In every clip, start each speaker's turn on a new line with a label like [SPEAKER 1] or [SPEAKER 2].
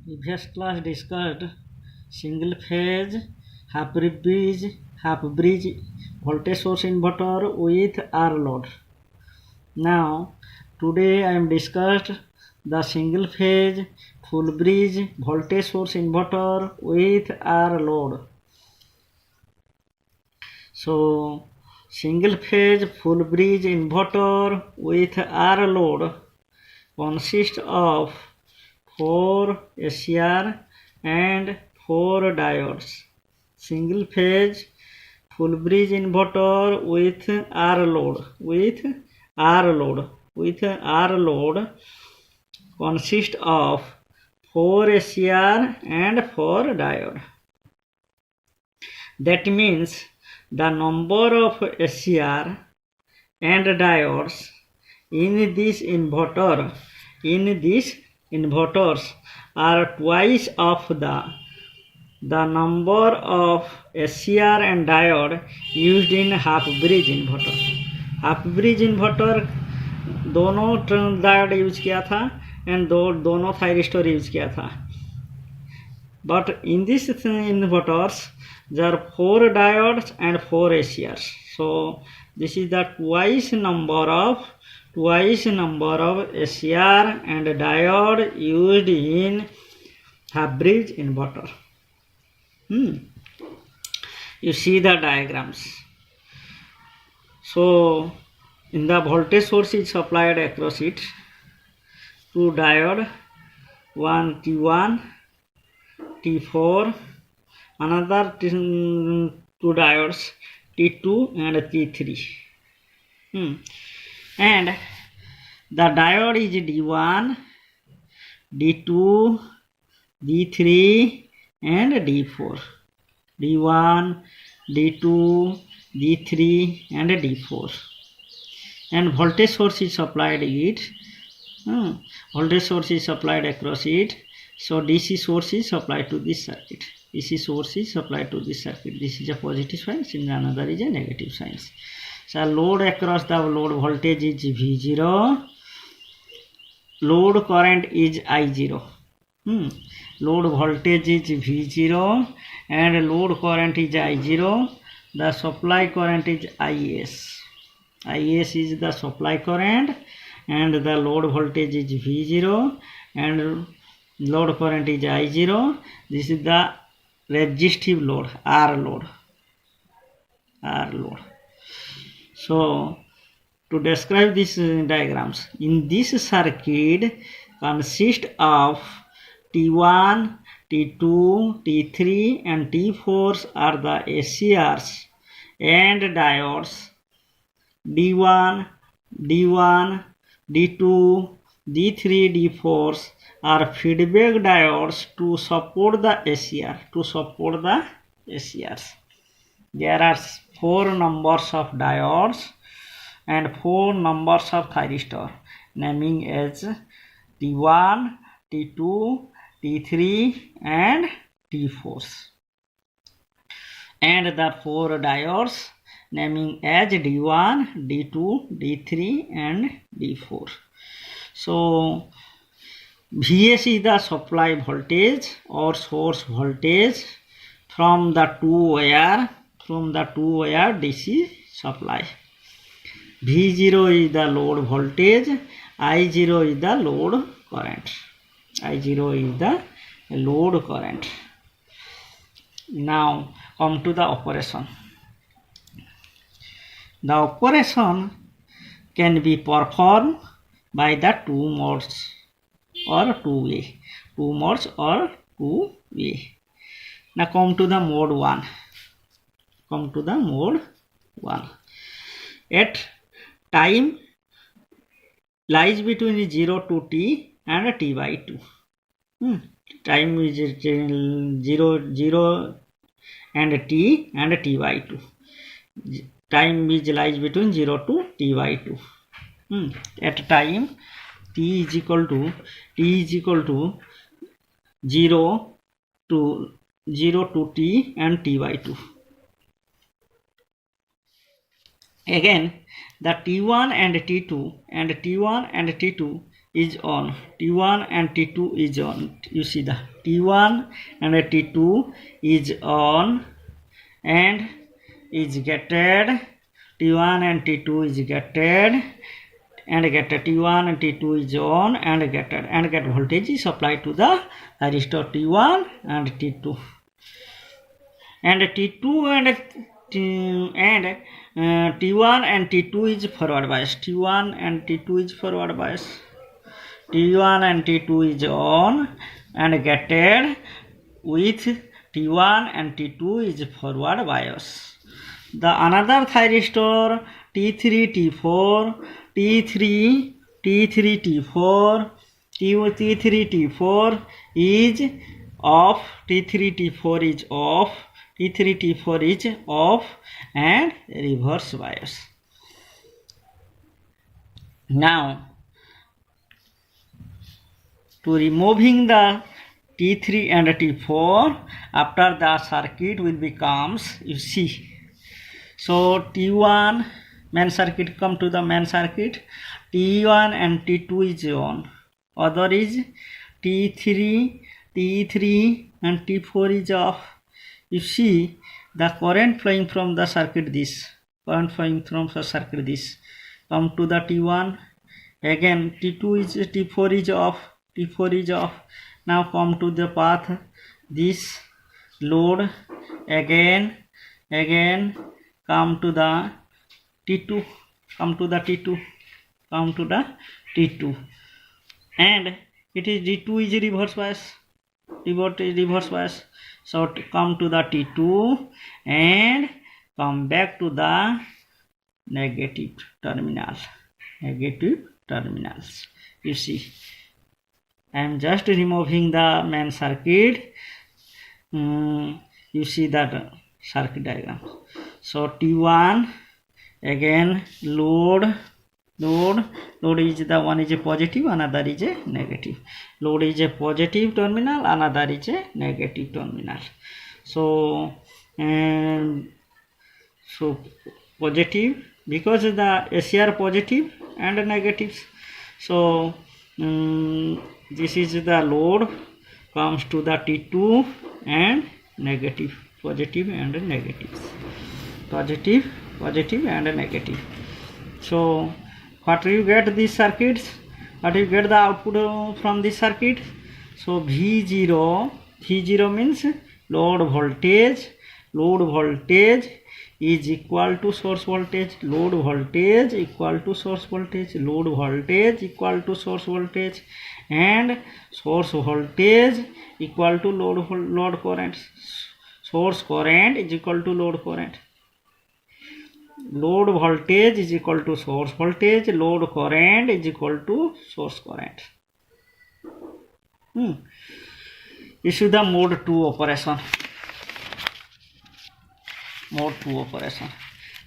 [SPEAKER 1] Previous class discussed single phase half bridge voltage source inverter with R load. Now today I am discussed the single phase full bridge voltage source inverter with R load. So single phase full bridge inverter with R load consists of 4 SCR and 4 diodes. Single phase full bridge inverter with R load consists of 4 SCR and 4 diode. That means the number of SCR and diodes in this inverters are twice of the number of SCR and diode used in half bridge inverter. Half bridge inverter दोनों diode use किया था and दोनों थायरिस्टोर use किया था. But in this inverters there are 4 diodes and 4 SCRs. So this is the twice number of SCR and diode used in half bridge inverter. You see the diagrams. So in the voltage source is supplied across it, 2 diode, one T1, T4, another 2 diodes, T2 and T3. And the diode is D1, D2, D3 and D4. D1, D2, D3 and D4. And voltage source is supplied voltage source is supplied across it. So DC source is supplied to this circuit. This is a positive sign, and another is a negative sign. So load across the load voltage is V0. Load current is I0. Load voltage is V0 and load current is I0. The supply current is IS. IS is the supply current and the load voltage is V0 and load current is I0. This is the resistive load, R load. So to describe these diagrams, in this circuit consists of T1, T2, T3 and T4 are the SCRs and diodes. D1, D2, D3, D4 are feedback diodes to support the SCRs. There are 4 numbers of diodes and 4 numbers of thyristor, naming as T1, T2, T3 and T4. And the 4 diodes naming as D1, D2, D3 and D4. So Vs is the supply voltage or source voltage from the two-wire DC supply. V0 is the load voltage, I0 is the load current. Now come to the operation. The operation can be performed by the two modes or two-way. Now come to the mode 1. At time lies between 0 to T and T by 2. Time is 0 and T by 2. Time is lies between 0 to T by 2. At time T is equal to 0 to T and T by 2. Again, the T1 and T2 is on, T1 and T2 is on. You see the T1 and T2 is on and is getted, T1 and T2 is getted and get T1 and T2 is on and get voltage is applied to the resistor T1 and T2 and T1 and T2 is forward bias, T1 and T2 is forward bias, T1 and T2 is on and getted with T1 and T2 is forward bias. The another thyristor T3 T4 T3 T4 is off, T3 T4 is off, T3 T4 is off and reverse bias. Now to removing the T3 and T4 after the circuit will becomes, you see, so T1 main circuit, come to the main circuit, T1 and T2 is on, other is T3 and T4 is off. You see the current flowing from the circuit, this current flowing from the circuit, this come to the T1, again T4 is off, now come to the path, this load, again come to the T2, and it is D2 is reverse bias, so to come to the T2 and come back to the negative terminals. You see, I am just removing the main circuit. You see that circuit diagram. So T1, again load is the one is a positive, another is a negative. Load is a positive terminal, another is a negative terminal. So positive, because the SCR positive and negatives. So this is the load comes to the T2 and negative, positive and negatives, positive and negative. So what you get these circuits, what you get the output from this circuit? So V0 means load voltage is equal to source voltage, load voltage equal to source voltage, load voltage equal to source voltage, and source voltage equal to load current. Source current is equal to load current. Load voltage is equal to source voltage, load current is equal to source current. This is the mode 2 operation.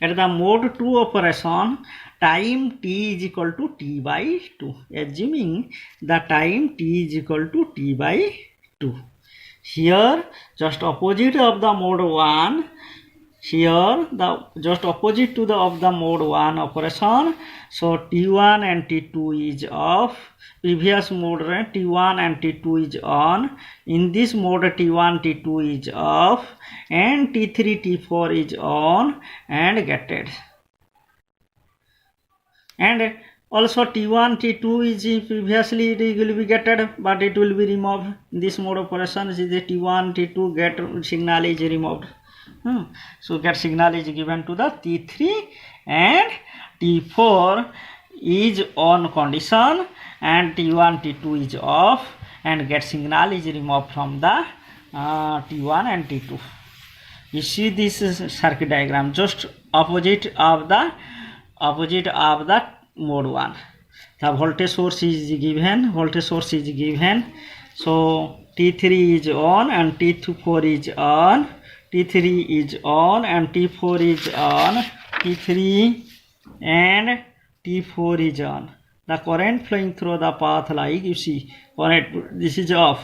[SPEAKER 1] At the mode 2 operation, time t is equal to t by 2. Assuming the time t is equal to t by 2. Here, just opposite of the mode 1. Here, the just opposite to the of the mode 1 operation. So T1 and T2 is off. Previous mode T1 and T2 is on. In this mode T1 T2 is off and T3 T4 is on and getted. And also T1 T2 is previously it will be getted, but it will be removed. In this mode operation is the T1 T2 get signal is removed. So get signal is given to the T3 and T4 is on condition and T1 T2 is off and get signal is removed from the T1 and T2. You see this circuit diagram just opposite of the mode 1. The voltage source is given, so T3 is on and T4 is on, T3 is on and T4 is on, T3 and T4 is on. The current flowing through the path, like you see, current, this is off.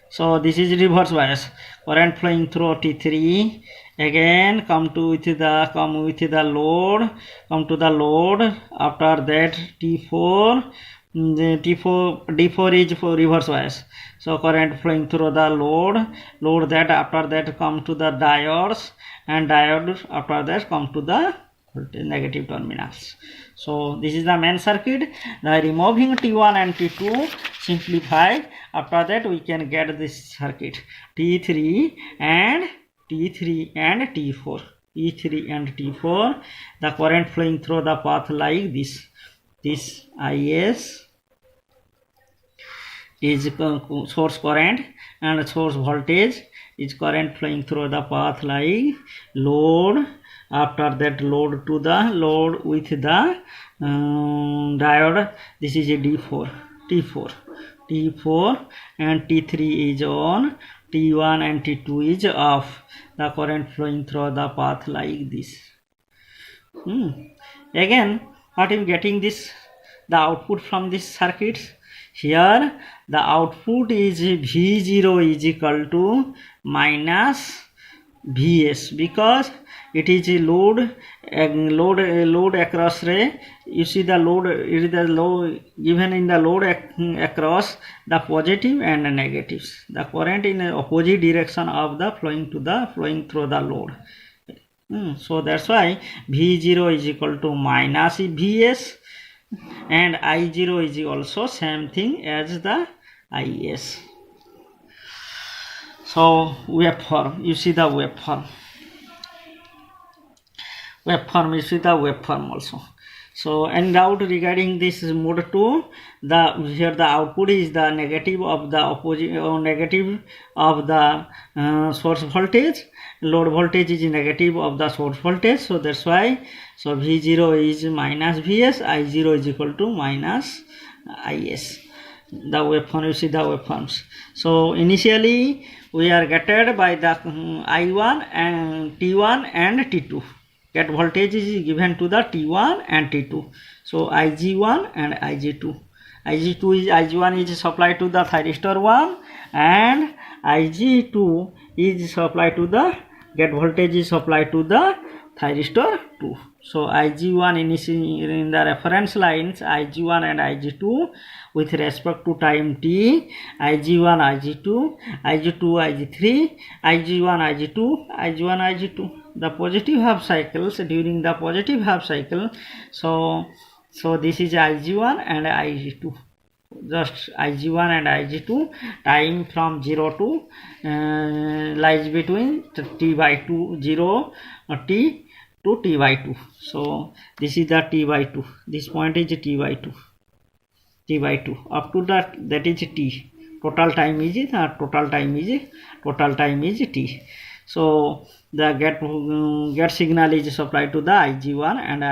[SPEAKER 1] So this is reverse bias. Current flowing through T3. Again come with the load. After that T4 The D4 is for reverse bias. So current flowing through the load that after that come to the diodes, and diode after that come to the negative terminals. So this is the main circuit. Now removing T1 and T2, simplify. After that we can get this circuit T3 and T3 and T4. T3 and T4. The current flowing through the path like this. This IS is source current, and source voltage is current flowing through the path like load. After that load to the load with the diode. This is a D4, T4 and T3 is on, T1 and T2 is off. The current flowing through the path like this. Again, what is getting this? The output from this circuit. Here the output is V0 is equal to minus Vs, because it is a load across ray. You see the load, it is the load given in the load across the positive and the negatives. The current in the opposite direction of the flowing through the load. So that's why V0 is equal to minus Vs, and I0 is also same thing as the Is. So waveform, you see the waveform. You see the waveform also. So any doubt regarding this mode 2, here the output is the negative of the opposite, negative of the source voltage. Load voltage is negative of the source voltage. So that's why, so V0 is minus Vs, I0 is equal to minus Is. The waveform, you see the waveforms. So initially we are getted by the I1 and T1 and T2. Get voltage is given to the T1 and T2. So Ig1 and Ig2. Ig1 is supplied to the thyristor 1, and Ig2 is supplied to the get voltage is supplied to the thyristor 2. So Ig1 in the reference lines, Ig1 and Ig2 with respect to time t, Ig1, Ig2, Ig2, Ig3, Ig1, Ig2. The positive half cycles, during the positive half cycle, so this is Ig1 and Ig2. Just Ig1 and Ig2, time from 0 to lies between t by 2, 0 t to t by 2. So this is the t by 2. This point is t by 2. Up to that is t. Total time is t. So the get signal is supplied to the Ig1 and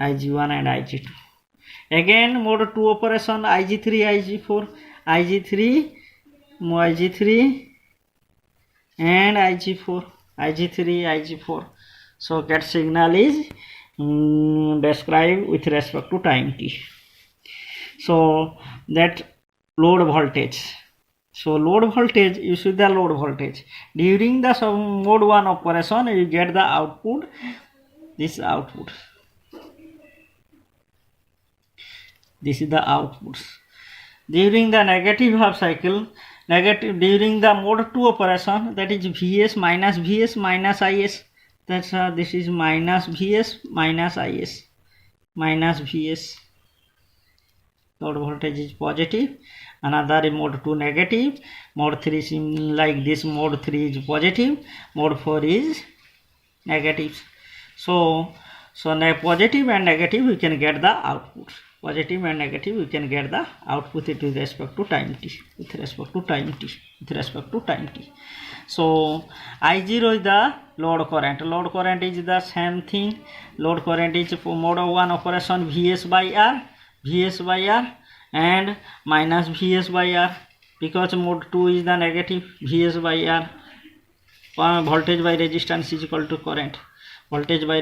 [SPEAKER 1] Ig2. Again mode 2 operation, Ig3 and Ig4. So get signal is described with respect to time t. So that load voltage. So load voltage, you see the load voltage. During the mode 1 operation, you get the output, this output. This is the outputs. During the negative half cycle, during the mode 2 operation, that is Vs minus Is. That's this is minus Vs minus Is. Load voltage is positive. Another mode 2 negative. Mode 3 is like this. Mode 3 is positive. Mode 4 is negative. So positive and negative we can get the output. Positive and negative we can get the output with respect to time t. So I0 is the load current. Load current is the same thing. Load current is for mode 1 operation Vs by R and minus Vs by R, because mode 2 is the negative Vs by R. Voltage by resistance is equal to current. So voltage by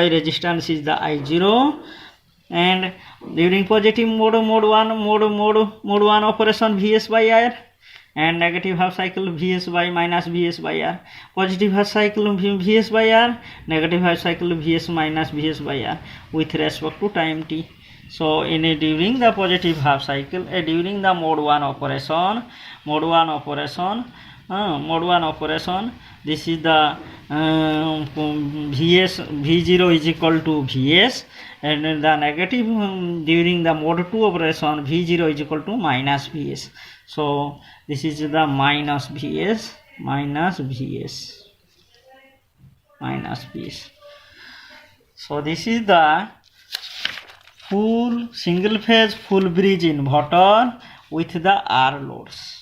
[SPEAKER 1] resistance is the I0, and during positive mode 1 operation Vs by R, and negative half cycle Vs by minus Vs by R. Positive half cycle Vs by R, negative half cycle Vs minus Vs by R with respect to time t. So during the positive half cycle, during the mode 1 operation, this is the V0 is equal to Vs, and the negative during the mode 2 operation, V0 is equal to minus Vs. So this is the minus Vs. So this is the full single phase full bridge inverter with the R loads.